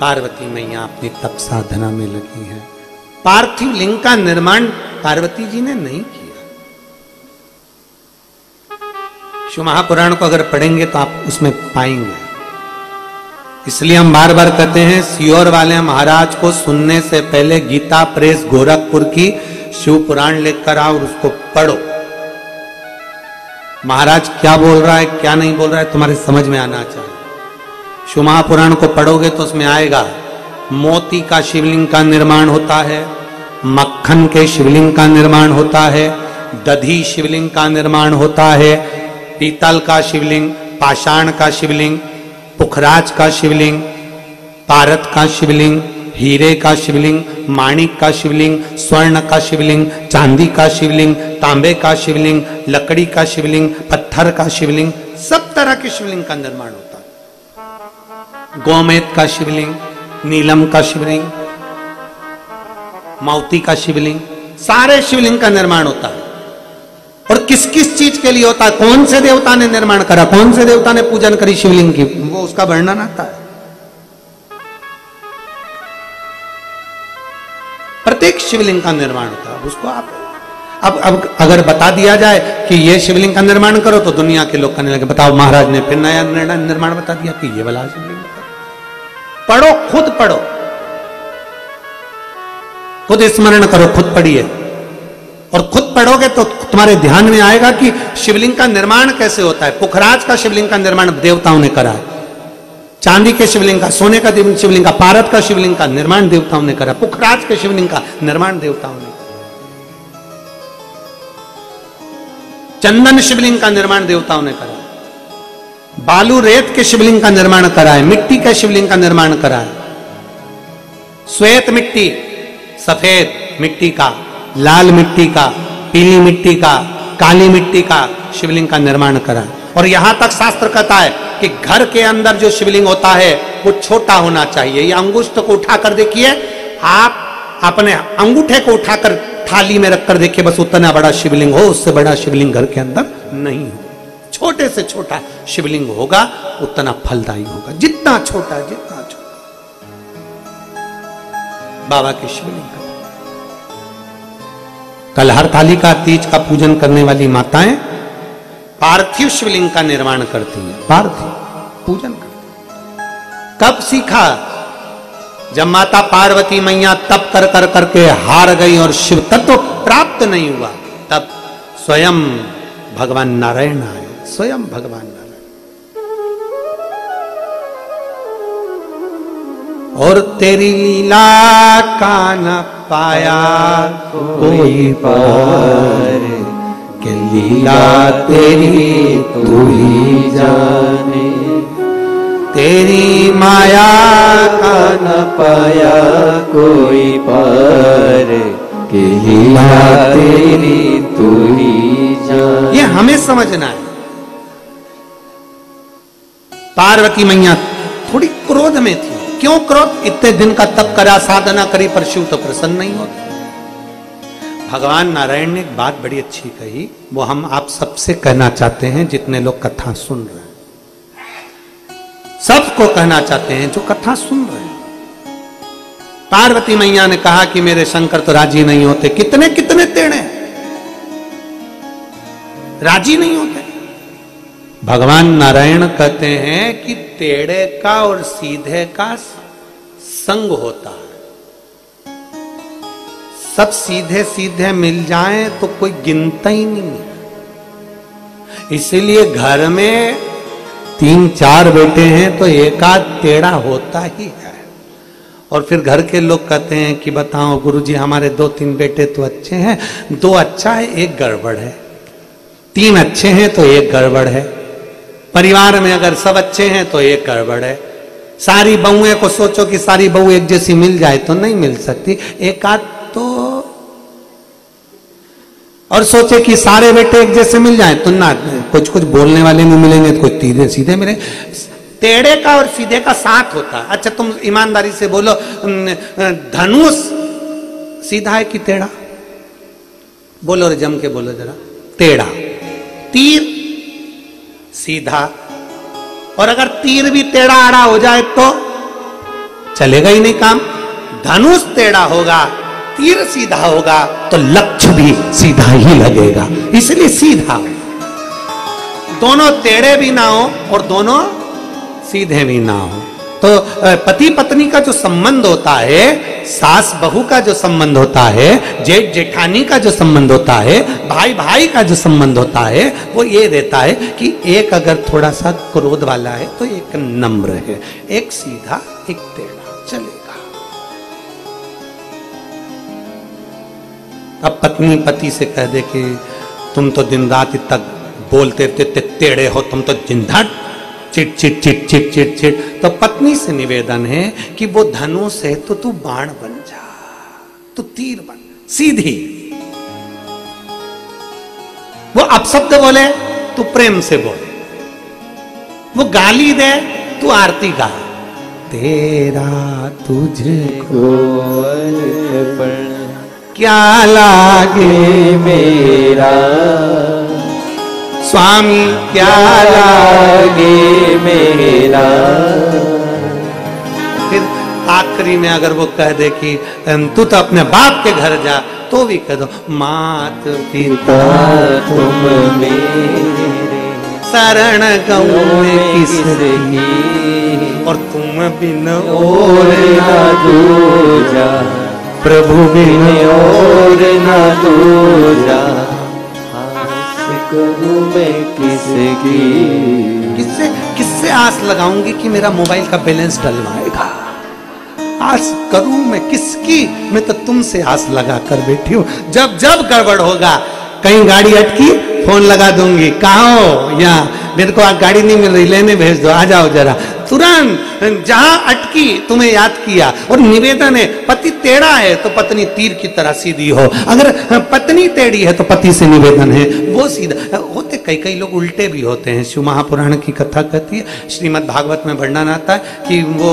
पार्वती मैया अपनी तप साधना में लगी है। पार्थिव लिंग का निर्माण पार्वती जी ने नहीं किया। शिव महापुराण को अगर पढ़ेंगे तो आप उसमें पाएंगे। इसलिए हम बार बार कहते हैं सियोर वाले महाराज को सुनने से पहले गीता प्रेस गोरखपुर की शिव पुराण लेकर आओ और उसको पढ़ो। महाराज क्या बोल रहा है क्या नहीं बोल रहा है तुम्हारे समझ में आना चाहिए। शिव महापुराण को पढ़ोगे तो उसमें आएगा मोती का शिवलिंग का निर्माण होता है, मक्खन के शिवलिंग का निर्माण होता है, दधी शिवलिंग का निर्माण होता है, पीतल का शिवलिंग, पाषाण का शिवलिंग, पुखराज का शिवलिंग, पारत का शिवलिंग, हीरे का शिवलिंग, माणिक का शिवलिंग, स्वर्ण का शिवलिंग, चांदी का शिवलिंग, तांबे का शिवलिंग, लकड़ी का शिवलिंग, पत्थर का शिवलिंग, सब तरह के शिवलिंग का निर्माण होता है। गोमेद का शिवलिंग, नीलम का शिवलिंग, माउती का शिवलिंग, सारे शिवलिंग का निर्माण होता है। और किस किस चीज के लिए होता है, कौन से देवता ने निर्माण करा, कौन से देवता ने पूजन करी शिवलिंग की, वो उसका वर्णन आता है। प्रत्येक शिवलिंग का निर्माण होता है। उसको आप अब अगर बता दिया जाए कि ये शिवलिंग का निर्माण करो तो दुनिया के लोग करने लगे। बताओ महाराज ने फिर नया निर्माण बता दिया कि ये वाला शिवलिंग। पढ़ो, खुद पढ़ो, खुद स्मरण करो, खुद पढ़िए। और खुद पढ़ोगे तो तुम्हारे ध्यान में आएगा कि शिवलिंग का निर्माण कैसे होता है। पुखराज का शिवलिंग का निर्माण देवताओं ने करा है, चांदी के शिवलिंग का, सोने का शिवलिंग का, पारत का शिवलिंग का निर्माण देवताओं ने करा, पुखराज के शिवलिंग का निर्माण देवताओं ने, चंदन शिवलिंग का निर्माण देवताओं ने करा, बालू रेत के शिवलिंग का निर्माण करा है, मिट्टी के शिवलिंग का निर्माण करा है, श्वेत मिट्टी, सफेद मिट्टी का, लाल मिट्टी का, पीली मिट्टी का, काली मिट्टी का शिवलिंग का निर्माण करा। और यहां तक शास्त्र कहता है कि घर के अंदर जो शिवलिंग होता है वो छोटा होना चाहिए। ये अंगुष्ठ को उठाकर देखिए, आप अपने अंगूठे को उठाकर थाली में रखकर देखिए, बस उतना बड़ा शिवलिंग हो, उससे बड़ा शिवलिंग घर के अंदर नहीं हो। छोटे से छोटा शिवलिंग होगा उतना फलदायी होगा, जितना छोटा जितना छोटा। बाबा के शिवलिंग का कल हर थाली का तीज का पूजन करने वाली माताएं पार्थिव शिवलिंग का निर्माण करती है, पार्थिव पूजन करती। कब सीखा? जब माता पार्वती मैया तप कर कर करके हार गई और शिव तत्व प्राप्त नहीं हुआ, तब स्वयं भगवान नारायण आए, स्वयं भगवान नारायण। और तेरी लीला का न पाया कोई पार, कि लीला तेरी तू ही जाने, तेरी माया का न पाया कोई पार, कि लीला तेरी तू ही जाने। ये हमें समझना है। पार्वती मैया थोड़ी क्रोध में थी। क्यों क्रोध? इतने दिन का तप करा, साधना करी, पर शिव तो प्रसन्न नहीं होते। भगवान नारायण ने एक बात बड़ी अच्छी कही, वो हम आप सबसे कहना चाहते हैं जितने लोग कथा सुन रहे हैं, सबको कहना चाहते हैं जो कथा सुन रहे हैं। पार्वती मैया ने कहा कि मेरे शंकर तो राजी नहीं होते, कितने कितने टेढ़े राजी नहीं होते। भगवान नारायण कहते हैं कि टेढ़े का और सीधे का संग होता है। सब सीधे सीधे मिल जाएं तो कोई गिनता ही नहीं है। इसीलिए घर में 3-4 बेटे हैं तो एक आध टेढ़ा होता ही है। और फिर घर के लोग कहते हैं कि बताओ गुरुजी हमारे 2-3 बेटे तो अच्छे हैं, 2 अच्छा है, 1 गड़बड़ है, 3 अच्छे हैं तो 1 गड़बड़ है। परिवार में अगर सब अच्छे हैं तो 1 गड़बड़ है। सारी बहुएं को सोचो कि सारी बहू एक जैसी मिल जाए तो नहीं मिल सकती, एक आध तो, और सोचे कि सारे बेटे एक जैसे मिल जाए तो ना, कुछ कुछ बोलने वाले नहीं मिलेंगे तो कुछ सीधे सीधे मिले। टेढ़े का और सीधे का साथ होता है। अच्छा तुम ईमानदारी से बोलो, धनुष सीधा है कि टेढ़ा? बोलो रे, जम के बोलो जरा। टेढ़ा। तीर सीधा, और अगर तीर भी टेढ़ा आड़ा हो जाए तो चलेगा ही नहीं काम। धनुष टेढ़ा होगा, तीर सीधा होगा तो लक्ष्य भी सीधा ही लगेगा, इसलिए सीधा। दोनों टेढ़े भी ना हो और दोनों सीधे भी ना हो। तो पति पत्नी का जो संबंध होता है, सास बहू का जो संबंध होता है, जेठ जेठानी का जो संबंध होता है, भाई भाई का जो संबंध होता है, वो ये रहता है कि एक अगर थोड़ा सा क्रोध वाला है तो एक नम्र है, एक सीधा एक टेढ़ा, चलेगा। अब पत्नी पति से कह दे कि तुम तो दिन रात इतना बोलते टेढ़े हो, तुम तो जिंदा chit chit chit chit chit chit, तो पत्नी से निवेदन है कि वो धनुष है तो तू बाण बन जा, तू तीर बन, सीधी। वो अपशब्द बोले तू प्रेम से बोले, वो गाली दे तू आरती गा। तेरा तुझको अर्पण क्या लागे मेरा स्वामी, क्या लागे मेरा। फिर आखिरी में अगर वो कह दे कि तू तो अपने बाप के घर जा, तो भी कह दो मात पिता तुम मेरे शरण गऊ किसकी, और तुम बिन और ना दूजा, प्रभु बिन और ना दूजा, करूं मैं किसकी, किससे किससे आस लगाऊंगी कि मेरा मोबाइल का बैलेंस डलवाएगा। आस करूं मैं किसकी, मैं तो तुमसे आस लगा कर बैठी हूं। जब जब गड़बड़ होगा, कहीं गाड़ी अटकी फोन लगा दूंगी, कहाँ हो, यहाँ मेरे को गाड़ी नहीं मिल रही, लेने भेज दो, आ जाओ जरा। तुरंत जहां अटकी तुम्हें याद किया। और निवेदन है, पति टेढ़ा है तो पत्नी तीर की तरह सीधी हो, अगर पत्नी टेढ़ी है तो पति से निवेदन है वो सीधा होते। कई कई लोग उल्टे भी होते हैं। शिव महापुराण की कथा कहती है, श्रीमद् भागवत में वर्णन आता है कि वो